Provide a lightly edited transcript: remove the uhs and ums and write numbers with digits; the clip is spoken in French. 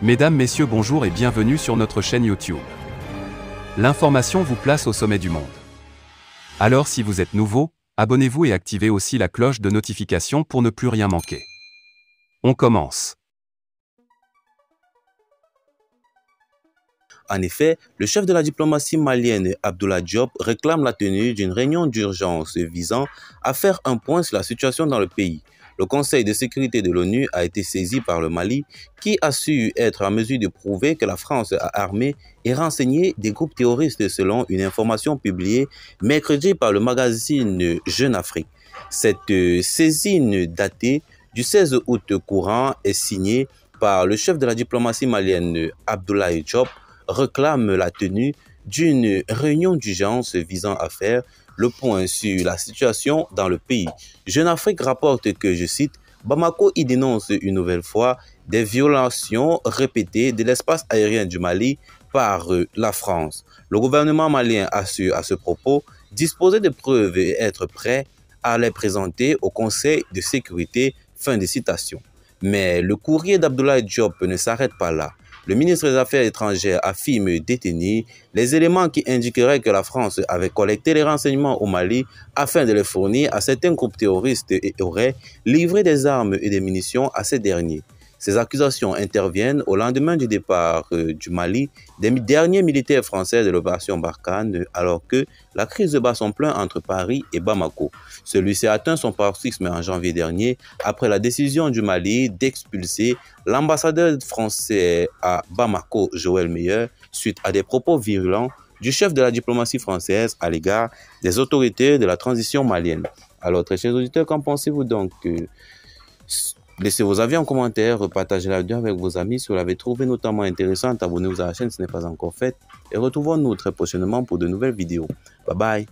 Mesdames, Messieurs, bonjour et bienvenue sur notre chaîne YouTube. L'information vous place au sommet du monde. Alors si vous êtes nouveau, abonnez-vous et activez aussi la cloche de notification pour ne plus rien manquer. On commence. En effet, le chef de la diplomatie malienne, Abdoulaye Diop, réclame la tenue d'une réunion d'urgence visant à faire un point sur la situation dans le pays. Le Conseil de sécurité de l'ONU a été saisi par le Mali, qui a su être en mesure de prouver que la France a armé et renseigné des groupes terroristes selon une information publiée mercredi par le magazine Jeune Afrique. Cette saisine datée du 16 août courant est signée par le chef de la diplomatie malienne, Abdoulaye Diop, réclame la tenue d'une réunion d'urgence visant à faire le point sur la situation dans le pays. Jeune Afrique rapporte que, je cite, Bamako y dénonce une nouvelle fois des violations répétées de l'espace aérien du Mali par la France. Le gouvernement malien a su, à ce propos, disposer de preuves et être prêt à les présenter au Conseil de sécurité. Fin de citation. Mais le courrier d'Abdoulaye Diop ne s'arrête pas là. Le ministre des Affaires étrangères affirme détenir les éléments qui indiqueraient que la France avait collecté les renseignements au Mali afin de les fournir à certains groupes terroristes et aurait livré des armes et des munitions à ces derniers. Ces accusations interviennent au lendemain du départ du Mali des derniers militaires français de l'opération Barkhane, alors que la crise bat son plein entre Paris et Bamako. Celui-ci a atteint son paroxysme en janvier dernier après la décision du Mali d'expulser l'ambassadeur français à Bamako, Joël Meyer, suite à des propos virulents du chef de la diplomatie française à l'égard des autorités de la transition malienne. Alors, très chers auditeurs, qu'en pensez-vous donc? Laissez vos avis en commentaire, partagez la vidéo avec vos amis si vous l'avez trouvé notamment intéressante, abonnez-vous à la chaîne si ce n'est pas encore fait et retrouvons-nous très prochainement pour de nouvelles vidéos. Bye bye.